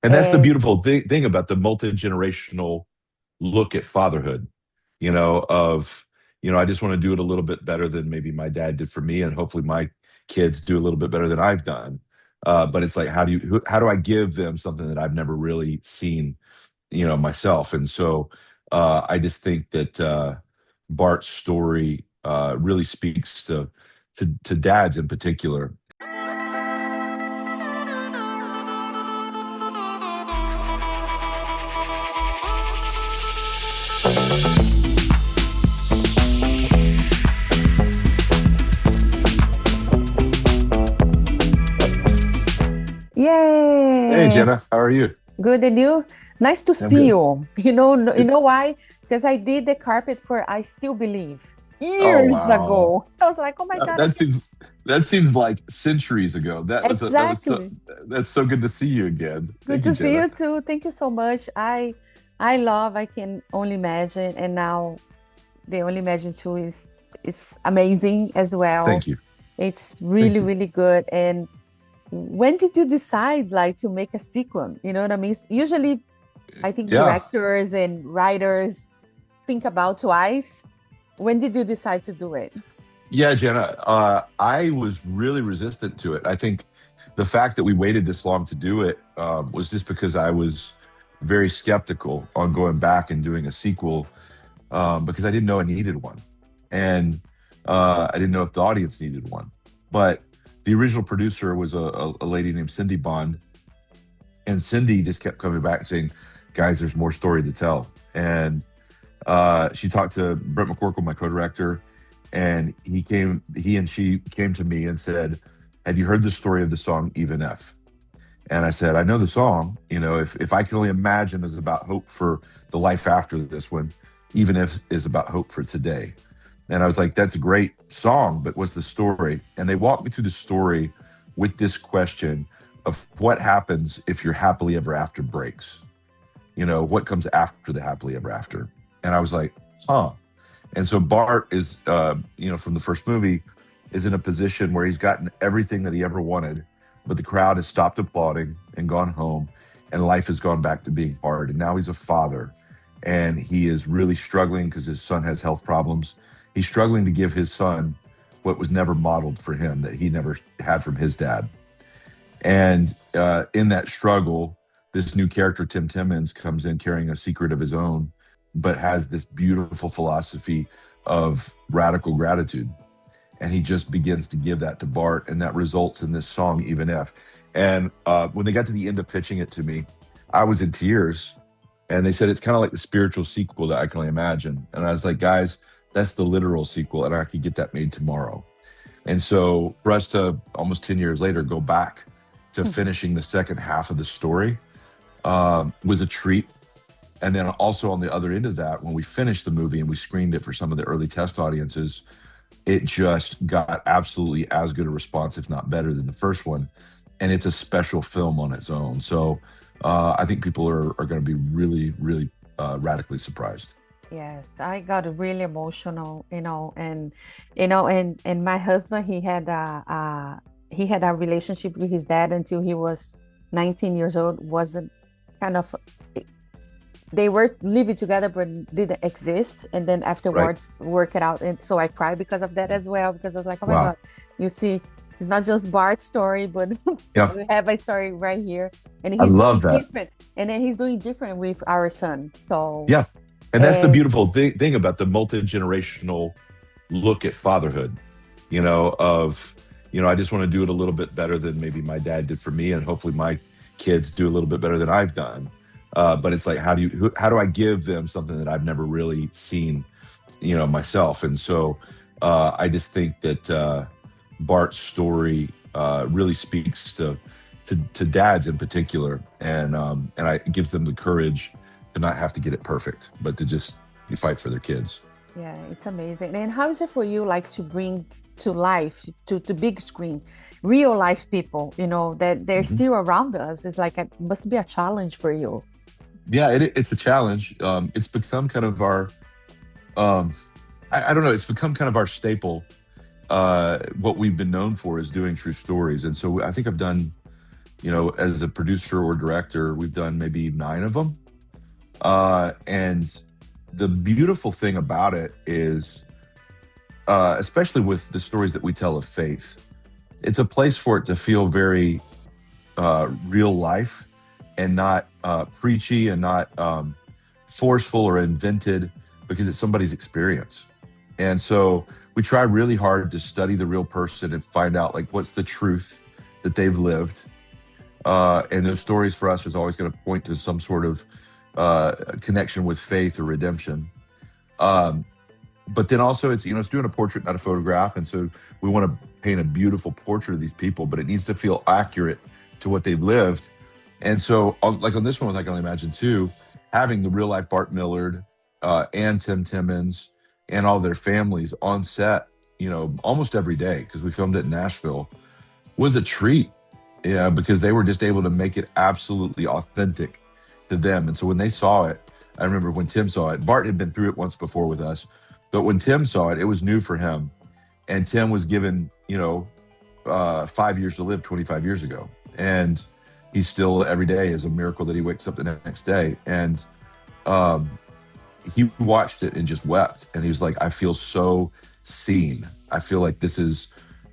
And that's the And beautiful thing about the multi-generational look at fatherhood, of, I just want to do it a little bit better than maybe my dad did for me, and hopefully my kids do a little bit better than I've done. But it's like, how do I give them something that I've never really seen, myself? And so I just think that Bart's story really speaks to dads in particular. Hey, yay, Jenna, how are you? good and you? Nice to I'm see good. you. You know why? Because I did the carpet for I Still Believe Oh years wow. ago. I was like, oh my That God, I that can seems like centuries ago. That was so exactly. that's so good to see you again. Good Thank you, to see Jenna. you too. Thank you so much. I can only imagine, and now the only imagine too is amazing as well. Thank you. It's Thank really, you. really good. And when did you decide like to make a sequel? You know what I mean? Usually I think Yeah. directors and writers think about twice. When did you decide to do it? Yeah, Jenna. I was really resistant to it. I think the fact that we waited this long to do it was just because I was very skeptical on going back and doing a sequel, because I didn't know I needed one. And I didn't know if the audience needed one. But the original producer was a lady named Cindy Bond. And Cindy just kept coming back saying, guys, there's more story to tell. And she talked to Brent McCorkle, my co-director, and he and she came to me and said, have you heard the story of the song Even If? And I said, I know the song. If I can only imagine is about hope for the life after this one, Even If is about hope for today. And I was like, that's a great song, but what's the story? And they walked me through the story with this question of what happens if your happily ever after breaks? What comes after the happily ever after? And I was like, huh. And so Bart is, from the first movie, is in a position where he's gotten everything that he ever wanted, but the crowd has stopped applauding and gone home, and life has gone back to being hard. And now he's a father, and he is really struggling because his son has health problems. He's struggling to give his son what was never modeled for him, that he never had from his dad. And in that struggle, this new character, Tim Timmons, comes in carrying a secret of his own, but has this beautiful philosophy of radical gratitude. And he just begins to give that to Bart, and that results in this song, Even If. And when they got to the end of pitching it to me, I was in tears. And they said it's kind of like the spiritual sequel that I can only imagine. And I was like, guys, that's the literal sequel, and I could get that made tomorrow. And so for us to almost 10 years later go back to finishing the second half of the story was a treat. And then also on the other end of that, when we finished the movie and we screened it for some of the early test audiences, it just got absolutely as good a response, if not better than the first one. And it's a special film on its own. So I think people are going to be really, really radically surprised. Yes, I got really emotional, and my husband, he had a relationship with his dad until he was 19 years old. Wasn't kind of they were living together but didn't exist, and then Right. afterwards work it out. And so I cried because of that as well, because I was like, oh my God, Wow. you see, it's not just Bart's story, but Yeah. we have a story right here, and I he's love doing that. different, and then he's doing different with our son. So, Yeah. And that's the and beautiful thing about the multi-generational look at fatherhood, of, I just want to do it a little bit better than maybe my dad did for me, and hopefully my kids do a little bit better than I've done. But it's like, how do I give them something that I've never really seen, myself? And so I just think that Bart's story really speaks to dads in particular, and it gives them the courage to not have to get it perfect, but to just fight for their kids. yeah, it's amazing. And how is it for you, like to bring to life, to big screen, real life people, that they're Mhm. still around us? It's like it must be a challenge for you. Yeah, it's a challenge. It's become kind of our, um, I don't know, it's become kind of our staple. What we've been known for is doing true stories. And so I think I've done as a producer or director, we've done maybe 9 of them. And the beautiful thing about it is, especially with the stories that we tell of faith, it's a place for it to feel very real life and not preachy and not forceful or invented, because it's somebody's experience. And so we try really hard to study the real person and find out like what's the truth that they've lived. And those stories for us is always going to point to some sort of connection with faith or redemption. But then also it's doing a portrait, not a photograph. And so we want to paint a beautiful portrait of these people, but it needs to feel accurate to what they've lived. And so like on this one, I can only imagine too, having the real life Bart Millard and Tim Timmons and all their families on set, almost every day, because we filmed it in Nashville, was a treat. Yeah, because they were just able to make it absolutely authentic to them. And so when they saw it, I remember when Tim saw it, Bart had been through it once before with us, but when Tim saw it, it was new for him. And Tim was given, 5 years to live 25 years ago. And he's still, every day is a miracle that he wakes up the next day. And he watched it and just wept. And he was like, I feel so seen. I feel like this is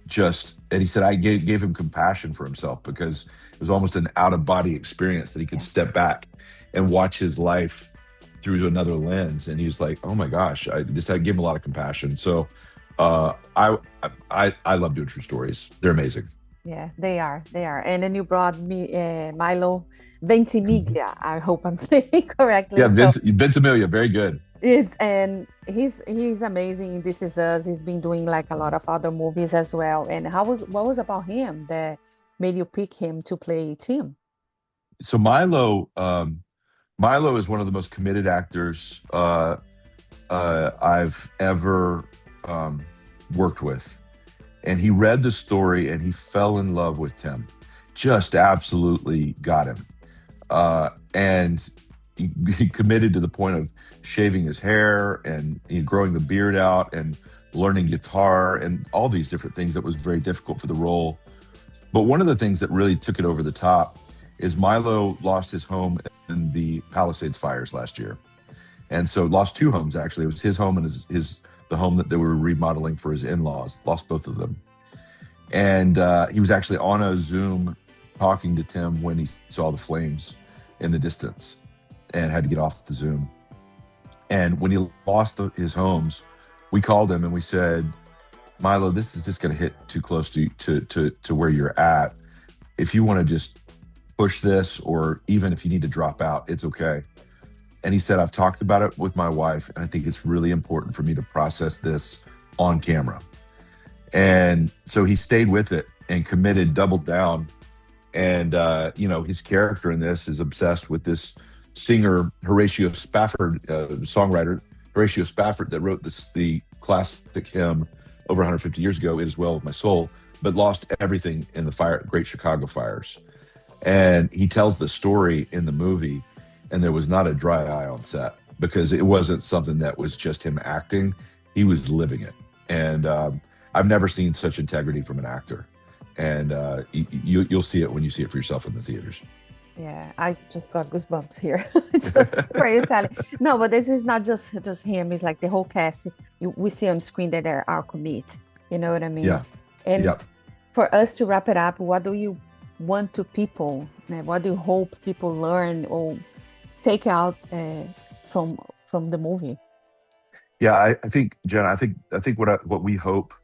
just, and he said, I gave him compassion for himself, because it was almost an out-of-body experience that he could step back and watch his life through another lens. And he was like, oh my gosh, I gave him a lot of compassion. So I love doing true stories. They're amazing. Yeah, they are. And then you brought me Milo Ventimiglia. I hope I'm saying correctly. Yeah, Ventimiglia, very good. And he's amazing in This Is Us. He's been doing like a lot of other movies as well. And what was about him that made you pick him to play Tim? So Milo is one of the most committed actors I've ever worked with. And he read the story and he fell in love with Tim. Just absolutely got him. And he committed to the point of shaving his hair and growing the beard out and learning guitar and all these different things that was very difficult for the role. But one of the things that really took it over the top is Milo lost his home in the Palisades fires last year. And so lost 2 homes, actually. It was his home and the home that they were remodeling for his in-laws, lost both of them. And he was actually on a Zoom talking to Tim when he saw the flames in the distance and had to get off the Zoom. And when he lost his homes, we called him and we said, Milo, this is just going to hit too close to where you're at. If you want to just push this, or even if you need to drop out, it's okay. And he said, I've talked about it with my wife, and I think it's really important for me to process this on camera. And so he stayed with it and committed, doubled down. And, his character in this is obsessed with this singer, Horatio Spafford, songwriter, Horatio Spafford, that wrote the classic hymn over 150 years ago, It Is Well With My Soul, but lost everything in the Great Chicago fires. And he tells the story in the movie, and there was not a dry eye on set, because it wasn't something that was just him acting. He was living it. And I've never seen such integrity from an actor. And you'll see it when you see it for yourself in the theaters. Yeah, I just got goosebumps here. Just for you telling. No, but this is not just him. It's like the whole cast. We see on screen that they're our commit. You know what I mean? Yeah. And for us to wrap it up, what do you want to people? What do you hope people learn or take out from the movie? Yeah, I think, Jana, I think what we hope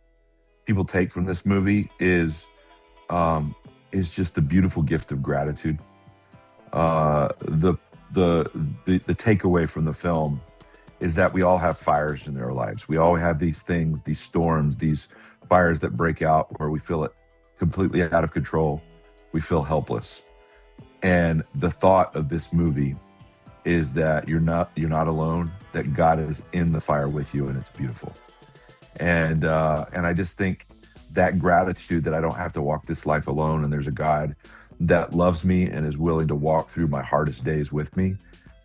people take from this movie is just the beautiful gift of gratitude. The takeaway from the film is that we all have fires in our lives. We all have these things, these storms, these fires that break out where we feel it completely out of control. We feel helpless. And the thought of this movie is that you're not alone, that God is in the fire with you, and it's beautiful. And I just think that gratitude that I don't have to walk this life alone, and there's a God that loves me and is willing to walk through my hardest days with me.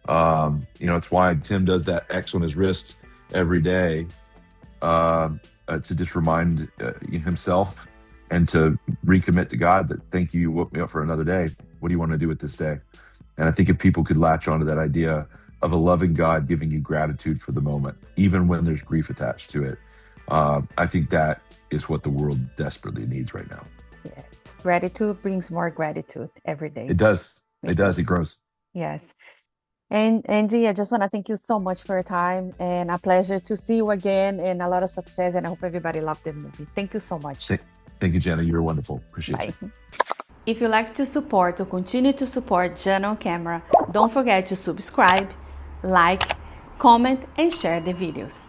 It's why Tim does that X on his wrist every day to just remind himself and to recommit to God that, thank you, you woke me up for another day. What do you want to do with this day? And I think if people could latch onto that idea of a loving God giving you gratitude for the moment, even when there's grief attached to it, I think that is what the world desperately needs right now. Yes. Gratitude brings more gratitude every day. It does. It does. It grows. Yes. And Andy, I just want to thank you so much for your time, and a pleasure to see you again, and a lot of success. And I hope everybody loved the movie. Thank you so much. Thank you, Jana. You're wonderful. Appreciate you. If you like to support or continue to support Jana on Camera, don't forget to subscribe, like, comment, and share the videos.